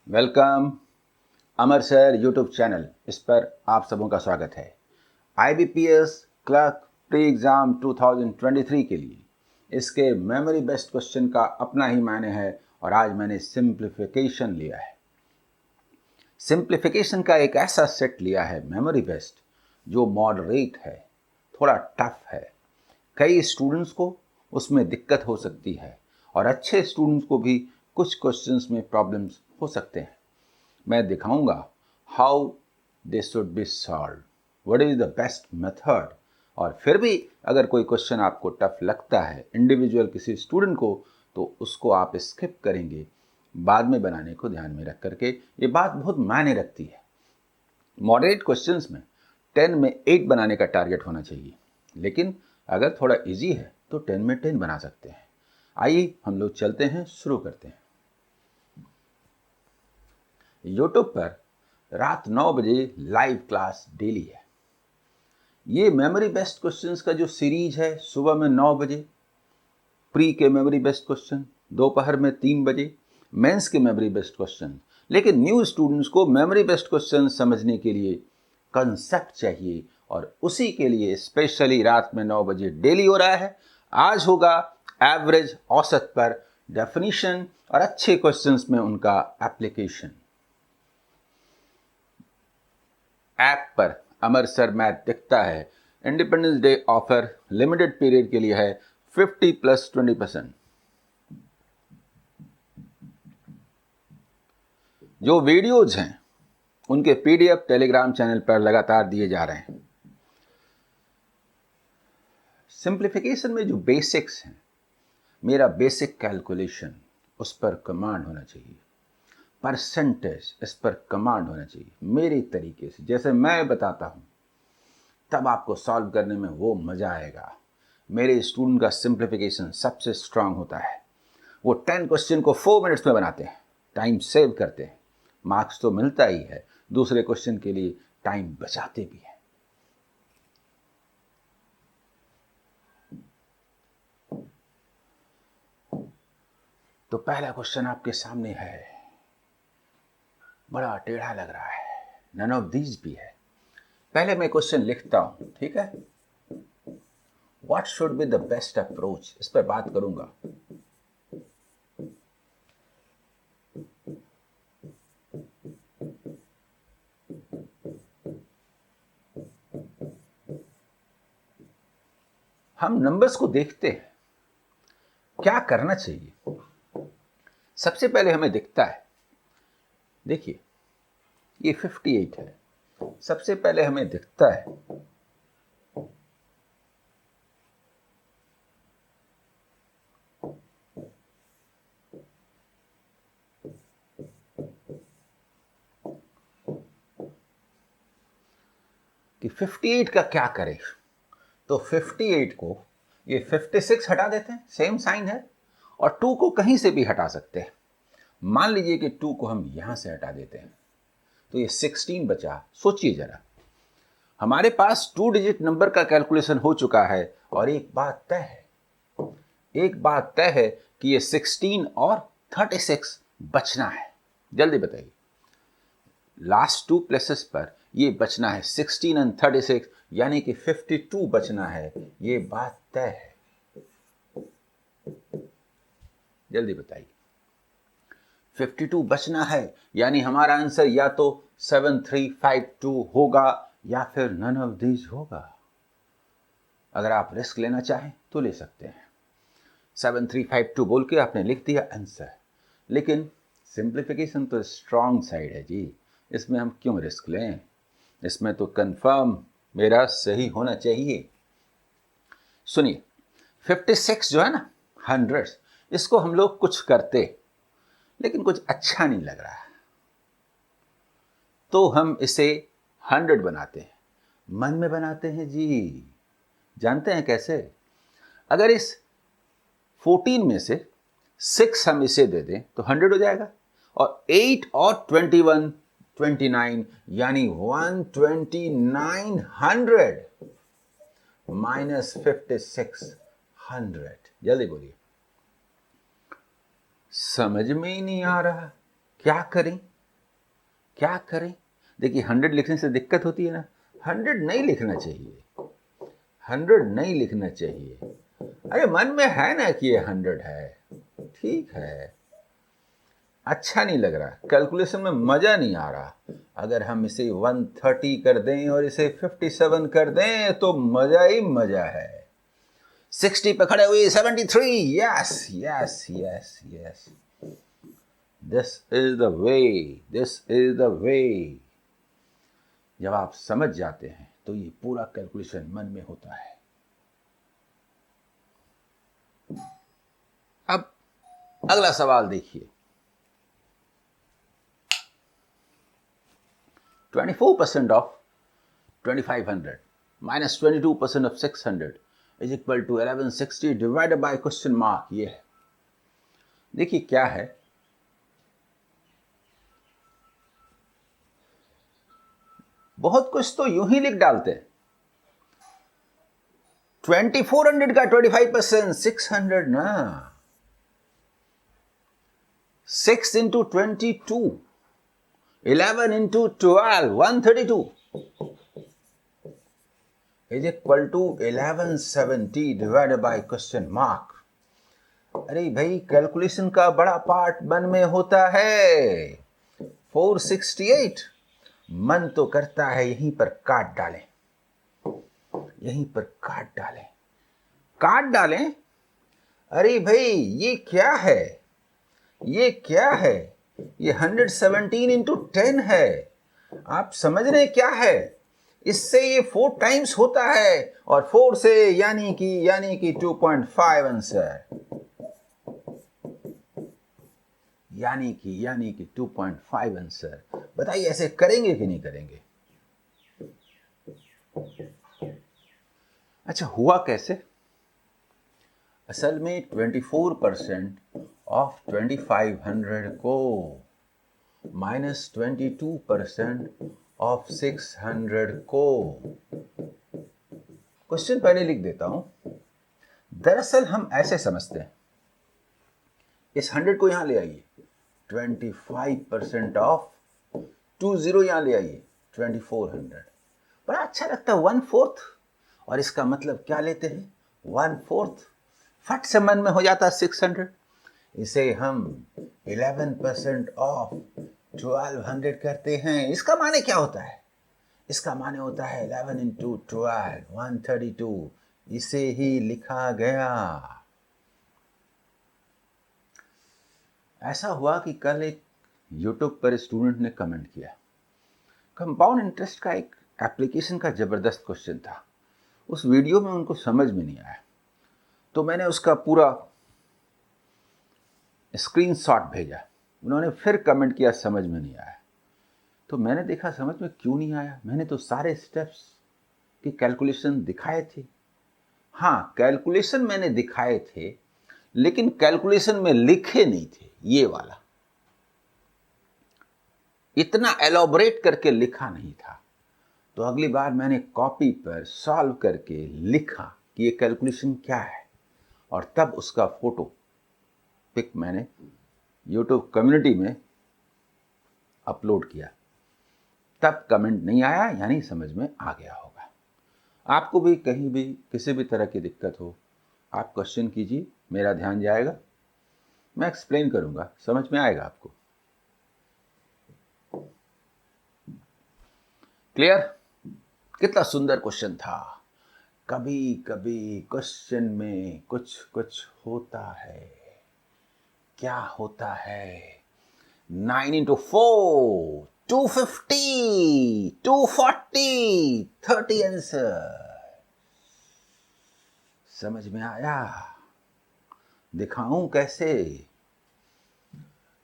Welcome अमर sir YouTube channel. इस पर आप सबों का स्वागत है। IBPS क्लर्क प्री एग्ज़ाम 2023 के लिए इसके मेमोरी बेस्ड क्वेश्चन का अपना ही मायने है और आज मैंने सिंप्लीफिकेशन लिया है। सिंप्लीफिकेशन का एक ऐसा सेट लिया है मेमोरी बेस्ड जो मॉडरेट है, थोड़ा टफ है। कई स्टूडेंट्स को उसमें दिक्कत हो सकती है और अच्छे स्टूडेंट्स को भी कुछ क्वेश्चंस में प्रॉब्लम्स हो सकते हैं। मैं दिखाऊंगा how they should be solve, what is the best method. और फिर भी अगर कोई क्वेश्चन आपको टफ लगता है इंडिविजुअल किसी स्टूडेंट को, तो उसको आप स्किप करेंगे, बाद में बनाने को ध्यान में रख करके। ये बात बहुत मायने रखती है। मॉडरेट क्वेश्चंस में 10 में 8 बनाने का टारगेट होना चाहिए, लेकिन अगर थोड़ा इजी है तो 10 में 10 बना सकते हैं। आइए हम लोग चलते हैं, शुरू करते हैं। यूट्यूब पर रात 9 बजे लाइव क्लास डेली है। ये मेमोरी बेस्ड क्वेश्चंस का जो सीरीज है, सुबह में 9 बजे प्री के मेमोरी बेस्ड क्वेश्चन, दोपहर में 3 बजे मेंस के मेमोरी बेस्ड क्वेश्चन। लेकिन न्यू स्टूडेंट्स को मेमोरी बेस्ड क्वेश्चन समझने के लिए कंसेप्ट चाहिए और उसी के लिए स्पेशली रात में 9 बजे डेली हो रहा है। आज होगा एवरेज औसत पर डेफिनेशन और अच्छे क्वेश्चंस में उनका एप्लीकेशन। ऐप पर अमर सर मैथ दिखता है। Independence day offer limited period के लिए है 50+20%। जो वीडियोज हैं उनके PDF टेलीग्राम चैनल पर लगातार दिए जा रहे हैं। सिंप्लीफिकेशन में जो बेसिक्स हैं, मेरा बेसिक कैलकुलेशन उस पर कमांड होना चाहिए, परसेंटेज इस पर कमांड होना चाहिए मेरे तरीके से, जैसे मैं बताता हूं, तब आपको सॉल्व करने में वो मजा आएगा। मेरे स्टूडेंट का सिंप्लीफिकेशन सबसे स्ट्रांग होता है। वो 10 क्वेश्चन को 4 मिनट्स में बनाते हैं, टाइम सेव करते हैं, मार्क्स तो मिलता ही है, दूसरे क्वेश्चन के लिए टाइम बचाते भी हैं। तो पहला क्वेश्चन आपके सामने है, बड़ा टेढ़ा लग रहा है, नन ऑफ दीज भी है। पहले मैं क्वेश्चन लिखता हूं, ठीक है। What should be the best approach, इस पर बात करूंगा। हम नंबर्स को देखते हैं, क्या करना चाहिए। सबसे पहले हमें दिखता है, देखिए ये 58 है। सबसे पहले हमें दिखता है कि 58 का क्या करें। तो 58 को ये 56 हटा देते हैं, सेम साइन है, और 2 को कहीं से भी हटा सकते हैं। मान लीजिए कि 2 को हम यहां से हटा देते हैं, तो ये 16 बचा। सोचिए जरा, हमारे पास 2 डिजिट नंबर का कैलकुलेशन हो चुका है और एक बात तय है कि ये 16 और 36 बचना है। जल्दी बताइए, लास्ट 2 प्लेसेस पर ये बचना है 16 और 36, यानी कि 52 बचना है। ये बात तय है। जल्दी बताइए, 52 बचना है, यानी हमारा आंसर या तो 7352 होगा या फिर नन ऑफ दीज होगा। अगर आप रिस्क लेना चाहें तो ले सकते हैं। 7352 बोल के आपने लिख दिया आंसर, लेकिन सिंप्लीफिकेशन तो स्ट्रांग साइड है जी, इसमें हम क्यों रिस्क लें। इसमें तो कंफर्म मेरा सही होना चाहिए। सुनिए, 56 जो है ना, 100, इसको हम लोग कुछ करते, लेकिन कुछ अच्छा नहीं लग रहा, तो हम इसे 100 बनाते हैं। मन में बनाते हैं जी। जानते हैं कैसे? अगर इस 14 में से 6 हम इसे दे दें तो 100 हो जाएगा, और 8 और 21 29, यानी 12900 माइनस 56 100। जल्दी बोलिए, समझ में ही नहीं आ रहा, क्या करें। क्या करें? देखिए 100 लिखने से दिक्कत होती है ना, 100 नहीं लिखना चाहिए, 100 नहीं लिखना चाहिए। अरे मन में है ना कि ये 100 है, ठीक है, अच्छा नहीं लग रहा, कैलकुलेशन में मजा नहीं आ रहा। अगर हम इसे 130 कर दें और इसे 57 कर दें तो मजा ही मजा है। 60 पे खड़े हुए 73, yes yes yes yes, this is the way, this is the way. जब आप समझ जाते हैं तो ये पूरा कैलकुलेशन मन में होता है। अब अगला सवाल देखिए, 24% of 2500 minus 22% of 600 is equal to 1160 divided by question mark। ये है, देखिए क्या है, बहुत कुछ तो यूं ही लिख डालते हैं। 2400 का 25% 600 ना, 6 into 22, 11 into 12, 132 is equal to 1170 divided by question mark। अरे भाई कैलकुलेशन का बड़ा पार्ट मन में होता है। 468, मन तो करता है यहीं पर काट डालें, यहीं पर काट डालें, काट डालें। अरे भाई ये क्या है, ये क्या है, ये 117 इंटू 10 है। आप समझ रहे क्या है, इससे ये 4 टाइम्स होता है और 4 से यानी कि 2.5 आंसर, यानी कि 2.5 आंसर। बताइए ऐसे करेंगे कि नहीं करेंगे? अच्छा हुआ कैसे? असल में 24% ऑफ 2500 को माइनस 22% ऑफ 600 को, क्वेश्चन पहले लिख देता हूं। दरअसल हम ऐसे समझते हैं, इस 100 को यहां ले आइए, 25% ऑफ 20 यहां ले आइए, 2400। बड़ा अच्छा लगता है 1/4, और इसका मतलब क्या लेते हैं, 1/4। फट से मन में हो जाता है 600। इसे हम 11% ऑफ 1200 करते हैं। इसका माने क्या होता है, इसका माने होता है 11 into 12, 132। इसे ही लिखा गया। ऐसा हुआ कि कल एक YouTube पर स्टूडेंट ने कमेंट किया, कंपाउंड इंटरेस्ट का एक एप्लीकेशन का जबरदस्त क्वेश्चन था। उस वीडियो में उनको समझ में नहीं आया, तो मैंने उसका पूरा स्क्रीनशॉट भेजा। उन्होंने फिर कमेंट किया समझ में नहीं आया। तो मैंने देखा समझ में क्यों नहीं आया, मैंने तो सारे स्टेप्स की कैलकुलेशन दिखाए थे। हाँ कैलकुलेशन मैंने दिखाए थे, लेकिन कैलकुलेशन में लिखे नहीं थे, ये वाला इतना एलॉबरेट करके लिखा नहीं था। तो अगली बार मैंने कॉपी पर सॉल्व करके लिखा कि ये कैलकुलेशन क्या है, और तब उसका फोटो पिक मैंने YouTube कम्युनिटी में अपलोड किया। तब कमेंट नहीं आया, यानी समझ में आ गया होगा। आपको भी कहीं भी किसी भी तरह की दिक्कत हो, आप क्वेश्चन कीजिए, मेरा ध्यान जाएगा, मैं एक्सप्लेन करूंगा, समझ में आएगा आपको। क्लियर? कितना सुंदर क्वेश्चन था। कभी कभी क्वेश्चन में कुछ कुछ होता है। क्या होता है? 9 into 4, 250, 240, 30 आंसर। समझ में आया? दिखाऊं कैसे?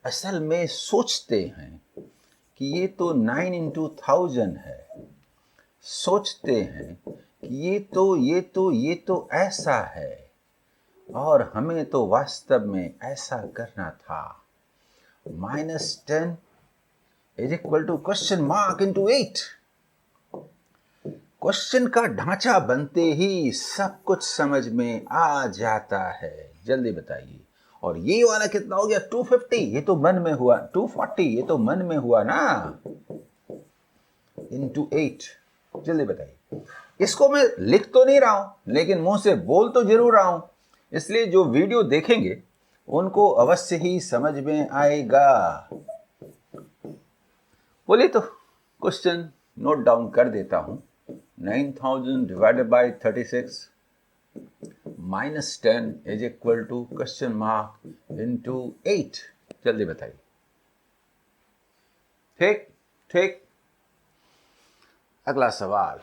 असल में सोचते हैं कि ये तो 9 into 1000 है, सोचते हैं कि ये तो ऐसा है, और हमें तो वास्तव में ऐसा करना था। -10 is equal to question mark into 8। Question का ढांचा बनते ही सब कुछ समझ में आ जाता है। जल्दी बताइए। और ये वाला कितना हो गया, 250, ये तो मन में हुआ, 240 ये तो मन में हुआ ना। इंटू 8। जल्दी बताइए। इसको मैं लिख तो नहीं रहा हूं, लेकिन मुंह से बोल तो जरूर रहा हूं, इसलिए जो वीडियो देखेंगे उनको अवश्य ही समझ में आएगा। बोलिए तो क्वेश्चन नोट डाउन कर देता हूं। 9000 divided by 36 -10 is equal to question mark into 8। जल्दी बताइए। ठीक ठीक। अगला सवाल,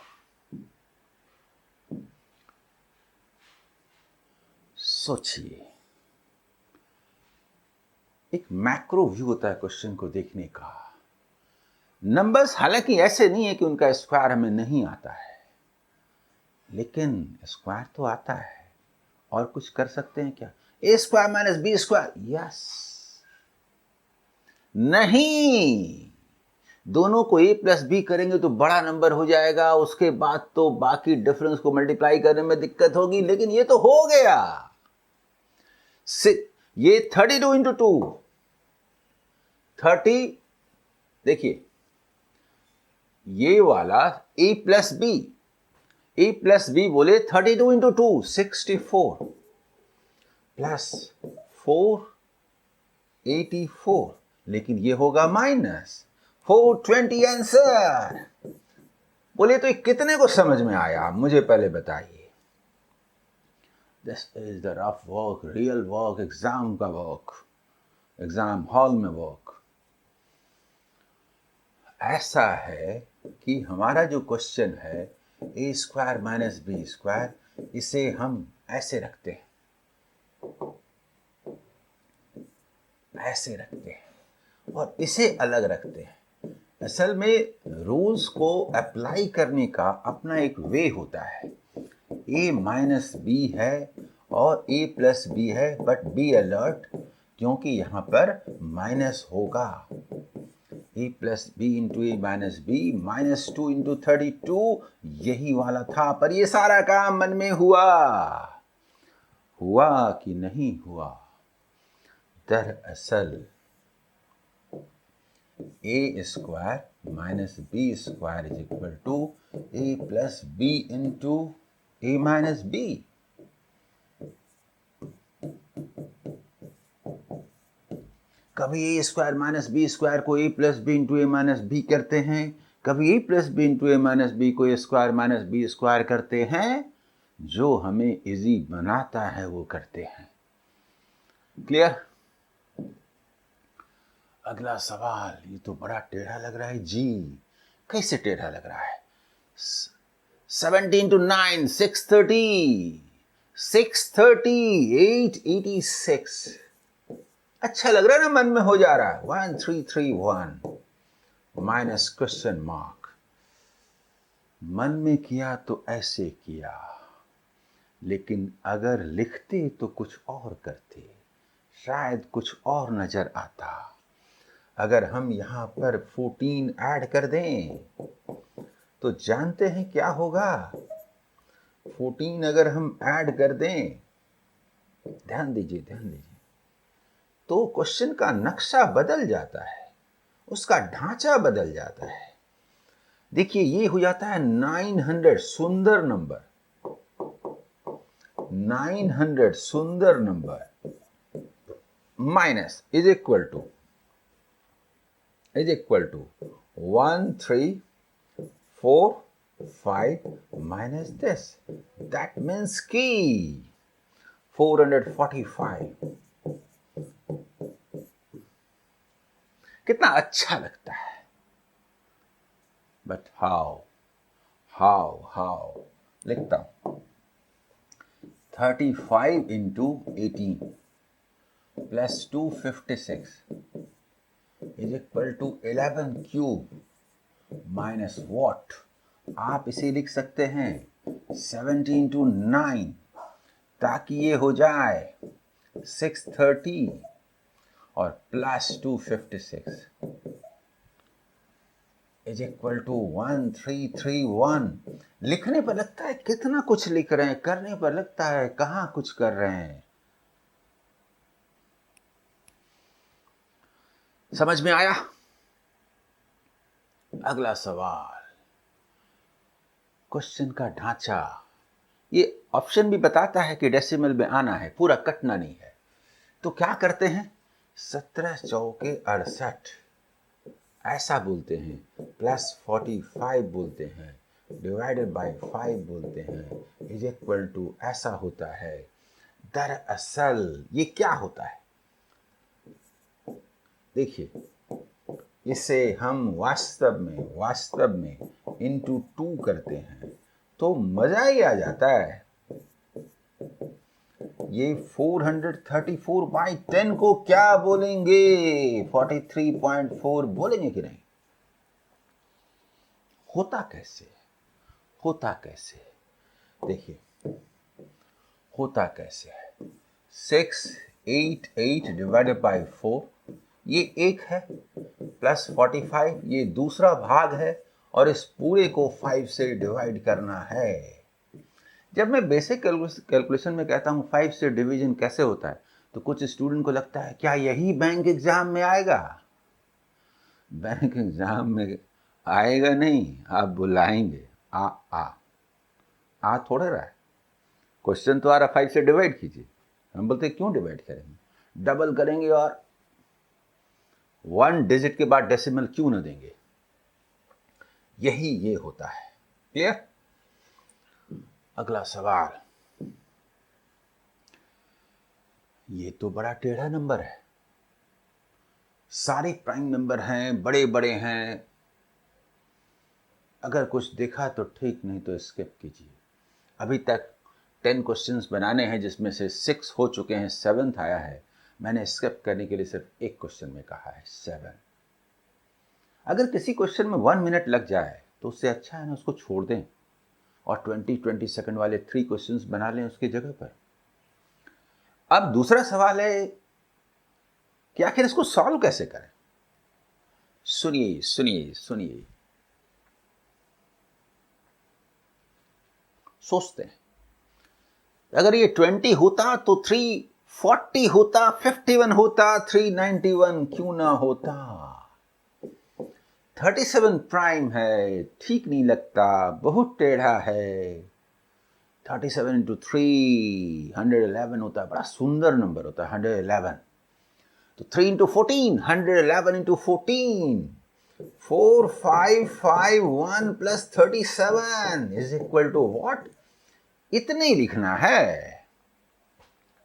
सोचिए। एक मैक्रो व्यू होता है क्वेश्चन को देखने का। नंबर्स हालांकि ऐसे नहीं है कि उनका स्क्वायर हमें नहीं आता है, लेकिन स्क्वायर तो आता है। और कुछ कर सकते हैं क्या? A square minus B square, yes. नहीं, दोनों को ए प्लस बी करेंगे तो बड़ा नंबर हो जाएगा, उसके बाद तो बाकी डिफरेंस को मल्टीप्लाई करने में दिक्कत होगी, लेकिन ये तो हो गया। ये 32 इंटू 2 30। देखिए ये वाला ए प्लस बी बोले 32 इंटू 2 64 प्लस 4 84, लेकिन ये होगा माइनस 420 आंसर। बोले तो ये कितने को समझ में आया, मुझे पहले बताइए। This is the rough work, real work, exam का वर्क, एग्जाम हॉल में वर्क। ऐसा है कि हमारा जो क्वेश्चन है ए स्क्वायर माइनस बी स्क्वायर, इसे हम ऐसे रखते हैं, ऐसे रखते हैं और इसे अलग रखते हैं। असल में रूल्स को अप्लाई करने का अपना एक वे होता है। ए माइनस बी है और ए प्लस बी है, बट बी अलर्ट, क्योंकि यहां पर माइनस होगा। ए plus B into A minus B -2 into 32, यही वाला था। पर ये सारा काम मन में हुआ कि नहीं हुआ? दरअसल A square minus B square is equal to A plus B into A minus B. कभी A square minus B square को A plus B into A minus B करते हैं, कभी A plus B into A minus B को A square minus B square करते हैं। जो हमें इजी बनाता है वो करते हैं। क्लियर? अगला सवाल, ये तो बड़ा टेढ़ा लग रहा है जी। कैसे टेढ़ा लग रहा है? 17 to 9 630, 886। अच्छा लग रहा है ना, मन में हो जा रहा है। 1331 माइनस क्वेश्चन मार्क। मन में किया तो ऐसे किया, लेकिन अगर लिखते तो कुछ और करते, शायद कुछ और नजर आता। अगर हम यहां पर 14 ऐड कर दें तो जानते हैं क्या होगा? 14 अगर हम ऐड कर दें, ध्यान दीजिए, तो क्वेश्चन का नक्शा बदल जाता है, उसका ढांचा बदल जाता है। देखिए ये हो जाता है 900, सुंदर नंबर, 900 सुंदर number, minus is equal to 1345 minus this. That means कि 445। कितना अच्छा लगता है। बट हाउ लिखता हूं। 35 into 18 plus 256 is equal to 11 cube minus what. आप इसे लिख सकते हैं 17 to 9, ताकि ये हो जाए 630 और प्लस 256 इज इक्वल टू 1331। लिखने पर लगता है कितना कुछ लिख रहे हैं, करने पर लगता है कहां कुछ कर रहे हैं। समझ में आया? अगला सवाल, क्वेश्चन का ढांचा, ये ऑप्शन भी बताता है कि डेसिमल में आना है, पूरा कटना नहीं है। तो क्या करते हैं, 17 चौके 68 ऐसा बोलते हैं, प्लस 45 बोलते हैं, डिवाइडेड बाय 5 बोलते हैं, इज इक्वल टू ऐसा होता है। दरअसल ये क्या होता है, देखिए, इसे हम वास्तव में इंटू 2 करते हैं तो मजा ही आ जाता है। ये 434/10 को क्या बोलेंगे, 43.4 बोलेंगे कि नहीं? होता कैसे देखिए, होता कैसे है, 688 डिवाइडेड बाय 4 ये एक है, प्लस 45 ये दूसरा भाग है, और इस पूरे को 5 से डिवाइड करना है। जब मैं बेसिक कैलकुलेशन में कहता हूँ 5 से डिवीजन कैसे होता है, तो कुछ स्टूडेंट को लगता है क्या यही बैंक एग्जाम में आएगा? बैंक एग्जाम में आएगा नहीं, आप बुलाएंगे आ थोड़ा रहा है, क्वेश्चन तो आ रहा 5 से डिवाइड कीजिए, हम बोलते क्यों डिवाइड करेंगे, डबल करेंगे, और 1 डिजिट के बाद डेसिमल क्यों ना देंगे। यही ये होता है। क्लियर? अगला सवाल, ये तो बड़ा टेढ़ा नंबर है, सारे प्राइम नंबर हैं, बड़े बड़े हैं, अगर कुछ देखा तो ठीक, नहीं तो स्किप कीजिए। अभी तक 10 क्वेश्चंस बनाने हैं, जिसमें से 6 हो चुके हैं, 7th आया है। मैंने स्किप करने के लिए सिर्फ एक क्वेश्चन में कहा है 7। अगर किसी क्वेश्चन में 1 मिनट लग जाए तो उससे अच्छा है ना उसको छोड़ दें और 20 सेकंड वाले 3 क्वेश्चंस बना लें उसकी जगह पर। अब दूसरा सवाल है कि आखिर इसको सॉल्व कैसे करें। सुनिए, सोचते हैं, अगर ये 20 होता तो 340 होता, 51 होता, 391 क्यों ना होता। 37 प्राइम है, ठीक नहीं लगता, बहुत टेढ़ा है। 37 इंटू 3 111 होता है, बड़ा सुंदर नंबर होता है 111। तो 3 into 14 111 into 14 4551 plus 37 is equal to what, इतने ही लिखना है।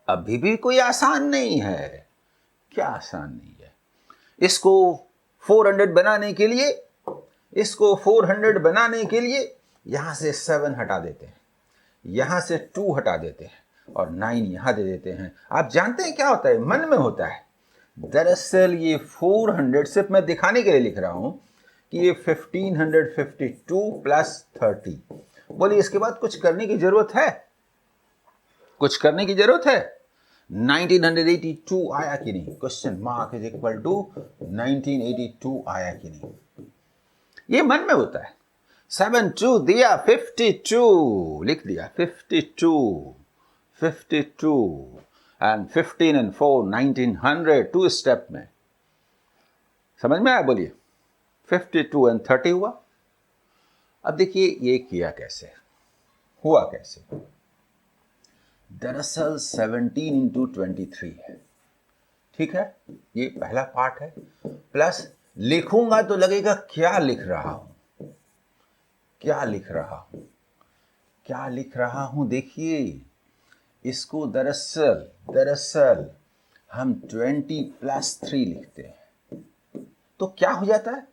अभी भी कोई आसान नहीं है। क्या आसान नहीं है? इसको 400 बनाने के लिए, यहां से 7 हटा देते हैं, यहां से 2 हटा देते हैं, और 9 यहां दे देते हैं। आप जानते हैं क्या होता है, मन में होता है। दरअसल ये 400 सिर्फ मैं दिखाने के लिए लिख रहा हूं कि ये 1552 प्लस 30। बोलिए इसके बाद कुछ करने की जरूरत है? 1982 आया कि नहीं? Question mark is equal to 1982 आया कि नहीं? ये मन में होता है। 7 2 दिया, 52 लिख दिया, 52 एंड 15 and 4 1900, 2 स्टेप में। समझ में आया? बोलिए 52 and 30 हुआ। अब देखिए ये किया कैसे, हुआ कैसे। दरअसल 17 इंटू 23 है, ठीक है, ये पहला पार्ट है। प्लस लिखूंगा तो लगेगा क्या लिख रहा हूं, देखिए इसको दरअसल हम 20 प्लस 3 लिखते हैं, तो क्या हो जाता है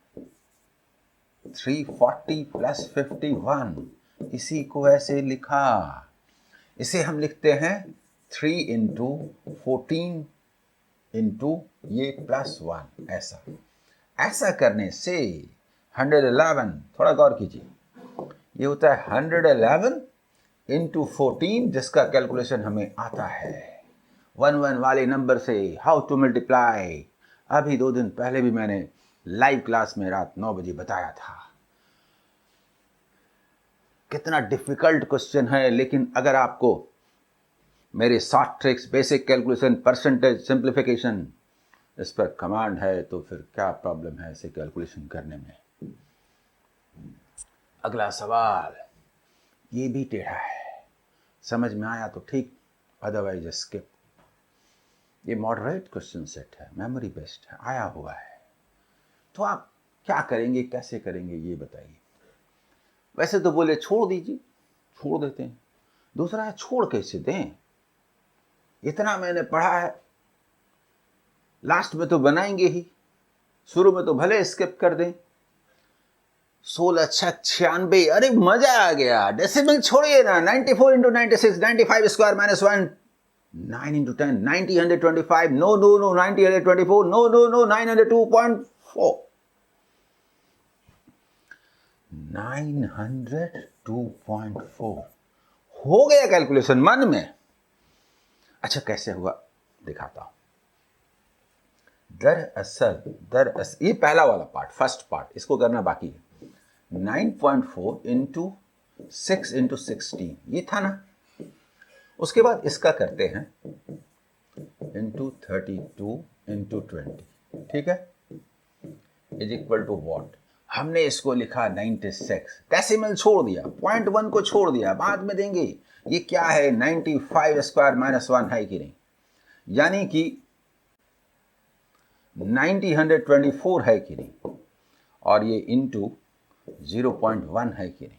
340 प्लस 51, इसी को ऐसे लिखा। इसे हम लिखते हैं 3 इंटू 14 इंटू ये प्लस 1, ऐसा करने से 111, थोड़ा गौर कीजिए, ये होता है 111 इंटू 14, जिसका कैलकुलेशन हमें आता है 11 वाले नंबर से हाउ टू मल्टीप्लाई। अभी 2 दिन पहले भी मैंने लाइव क्लास में रात 9 बजे बताया था। कितना डिफिकल्ट क्वेश्चन है, लेकिन अगर आपको मेरे 7 tricks, basic calculation, percentage, simplification, इस पर कमांड है, तो फिर क्या प्रॉब्लम है इसे कैलकुलेशन करने में। अगला सवाल, ये भी टेढ़ा है, समझ में आया तो ठीक, अदरवाइज स्किप। ये मॉडरेट क्वेश्चन सेट है, मेमोरी बेस्ड है, आया हुआ है। तो आप क्या करेंगे, कैसे करेंगे, ये बताइए। वैसे तो बोले छोड़ दीजिए, छोड़ देते हैं। दूसरा है छोड़ कैसे दें, इतना मैंने पढ़ा है, लास्ट में तो बनाएंगे ही, शुरू में तो भले स्किप कर दें। 16 छक 96, अरे मजा आ गया। डेसिमल छोड़िए ना, 94 into 96, 95 square minus 1, 9 into 10, 90 125, no no no, 90 124, no no no, 902.4, 902.4 हो गया कैलकुलेशन मन में। अच्छा कैसे हुआ दिखाता हूं। दरअसल ये पहला वाला पार्ट, फर्स्ट पार्ट, इसको करना बाकी है। 9.4 इंटू 6 इंटू 16 ये था ना। उसके बाद इसका करते हैं इंटू 32 इंटू 20, ठीक है, इज इक्वल टू वॉट। हमने इसको लिखा 96, डेसिमल छोड़ दिया, 0.1 को छोड़ दिया, बाद में देंगे। ये क्या है, 95 स्क्वायर माइनस 1 है कि नहीं, यानी कि 90 124 है कि नहीं, और ये इंटू 0.1 है कि नहीं,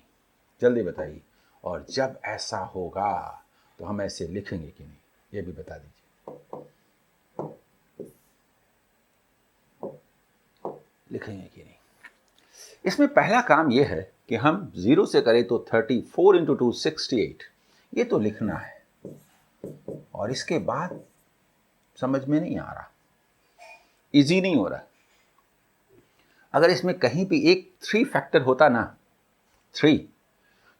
जल्दी बताइए। और जब ऐसा होगा तो हम ऐसे लिखेंगे कि नहीं, ये भी बता दीजिए। लिखेंगे कि नहीं। इसमें पहला काम ये है कि हम 0 से करें तो 34 इंटू 2 68, ये तो लिखना है। और इसके बाद समझ में नहीं आ रहा, इजी नहीं हो रहा। अगर इसमें कहीं भी एक 3 फैक्टर होता ना, 3,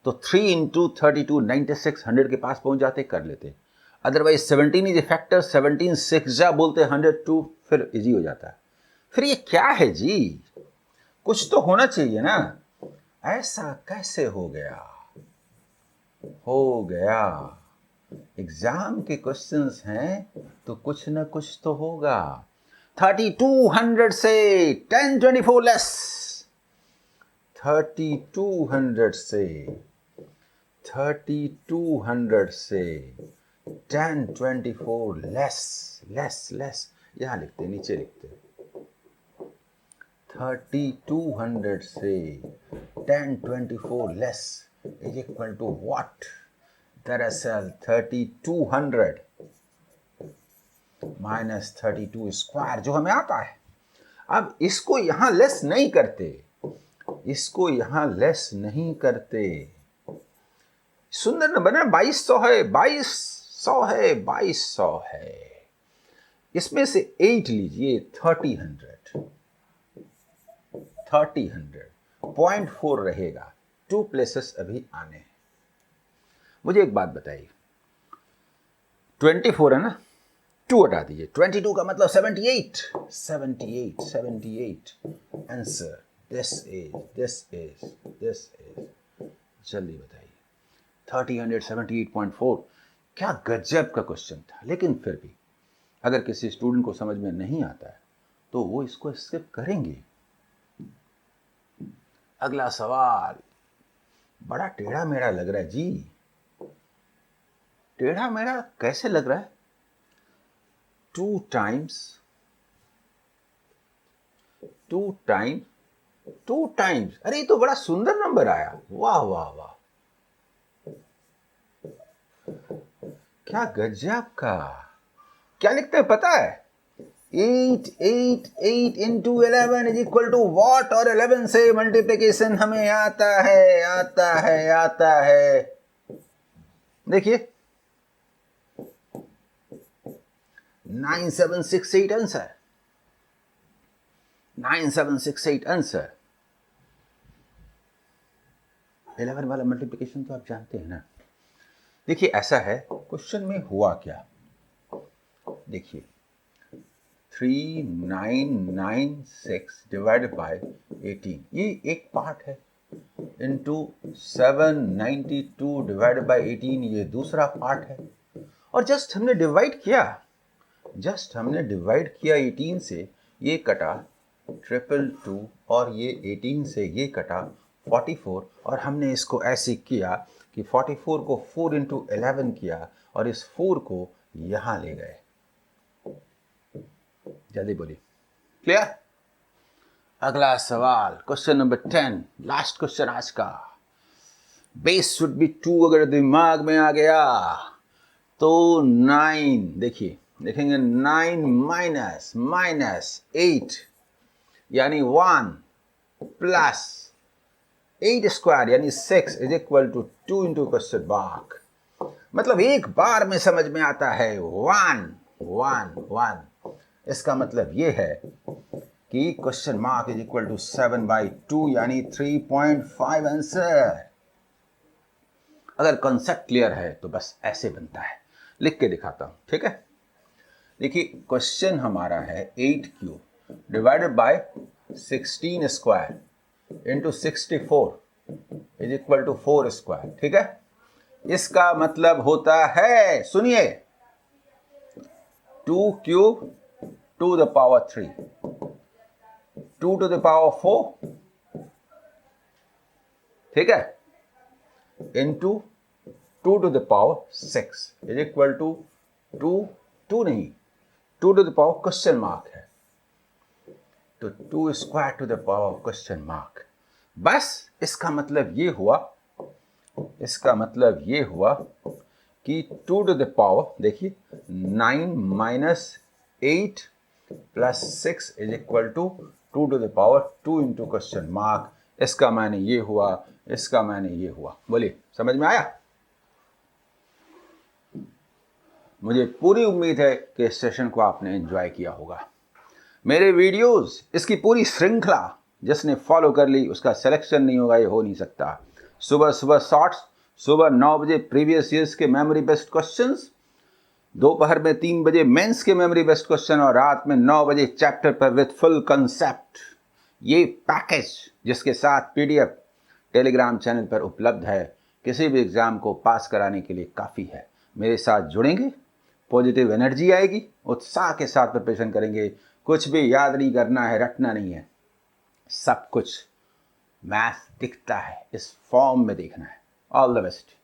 तो 3 इंटू 32 96 100 के पास पहुंच जाते, कर लेते। अदरवाइज 17 इज ए फैक्टर, 17 6 जा बोलते 102, फिर इजी हो जाता है। फिर ये क्या है जी, कुछ तो होना चाहिए ना। ऐसा कैसे हो गया, हो गया। एग्जाम के क्वेश्चंस हैं तो कुछ ना कुछ तो होगा। 3200 से 1024 लेस, 3200 से 1024 लेस, यहां लिखते, नीचे लिखते। 3200 से 1024 less is equal to what. दरअसल 3200 माइनस 32 स्क्वायर जो हमें आता है। अब इसको यहां लेस नहीं करते, इसको यहां लेस नहीं करते। सुंदर नंबर है, 2200 है, 2200 है, 2200 है। इसमें से 8 लीजिए, 3000, 0.4 रहेगा, 2 प्लेसेस अभी आने हैं। मुझे एक बात बताइए, 24 है ना, 2 हटा दीजिए, 22 का मतलब 78, 78 आंसर। दिस इज जल्दी बताइए। 3078.4, क्या गजब का क्वेश्चन था। लेकिन फिर भी अगर किसी स्टूडेंट को समझ में नहीं आता है तो वो इसको स्किप करेंगे। अगला सवाल बड़ा टेढ़ा मेढ़ा लग रहा है जी। टेढ़ा मेढ़ा कैसे लग रहा है? 2 टाइम्स, अरे ये तो बड़ा सुंदर नंबर आया, वाह वाह वाह, क्या गजब का। क्या लिखते हैं पता है? 8 into 11 is equal to what, और 11 से मल्टीप्लिकेशन हमें आता है। देखिए 9768 आंसर, 9768 आंसर। 11 वाला मल्टीप्लिकेशन तो आप जानते हैं ना। देखिए ऐसा है, क्वेश्चन में हुआ क्या, देखिए 3996 डिवाइडेड बाय 18, ये एक पार्ट है, इंटू 792 डिवाइडेड बाय 18, ये दूसरा पार्ट है। और जस्ट हमने डिवाइड किया 18 से, ये कटा 222, और ये 18 से ये कटा 44 और हमने इसको ऐसे किया कि 44 को 4 इंटू 11 किया और इस 4 को यहां ले गए। जल्दी बोलिए, क्लियर? अगला सवाल, क्वेश्चन नंबर 10, लास्ट क्वेश्चन आज का। बेस शुड बी 2 अगर दिमाग में आ गया तो 9, देखिए देखेंगे 9 माइनस माइनस 8 यानी 1 प्लस 8 स्क्वायर यानी 6 is equal to 2 into question mark. मतलब एक बार में समझ में आता है 1 1 1। इसका मतलब ये है कि question mark is equal to 7/2 यानी 3.5 आंसर। अगर कॉन्सेप्ट क्लियर है तो बस ऐसे बनता है, लिख के दिखाता हूं, ठीक है? देखिए क्वेश्चन हमारा है 8 cube divided by 16 square into 64 is equal to 4 square, ठीक है? इसका मतलब होता है, सुनिए, 2 cube to the power 3, 2 to the power 4, ठीक है, into 2 to the power 6 is equal to 2 नहीं, 2 to the power question mark है तो 2 square to the power question mark. बस इसका मतलब ये हुआ, इसका मतलब ये हुआ कि 2 टू द पावर, देखिए 9 minus 8 plus 6 is equal to 2 to the power 2 into question mark. इसका माने ये हुआ, इसका माने ये हुआ। बोलिए, समझ में आया? मुझे पूरी उम्मीद है कि इस सेशन को आपने एंजॉय किया होगा। मेरे वीडियोस, इसकी पूरी श्रृंखला जिसने फॉलो कर ली उसका सिलेक्शन नहीं होगा, ये हो नहीं सकता। सुबह सुबह शॉर्ट्स, सुबह 9 बजे प्रीवियस ईयर्स के मेमोरी बेस्ड क्वेश्चंस, दोपहर में 3 बजे मेंस के मेमोरी बेस्ड क्वेश्चन और रात में 9 बजे चैप्टर पर विद फुल कंसेप्ट। ये पैकेज जिसके साथ पीडीएफ टेलीग्राम चैनल पर उपलब्ध है, किसी भी एग्जाम को पास कराने के लिए काफ़ी है। मेरे साथ जुड़ेंगे, पॉजिटिव एनर्जी आएगी, उत्साह के साथ प्रिपरेशन करेंगे। कुछ भी याद नहीं करना है, रटना नहीं है, सब कुछ मैथ दिखता है, इस फॉर्म में देखना है। All the best.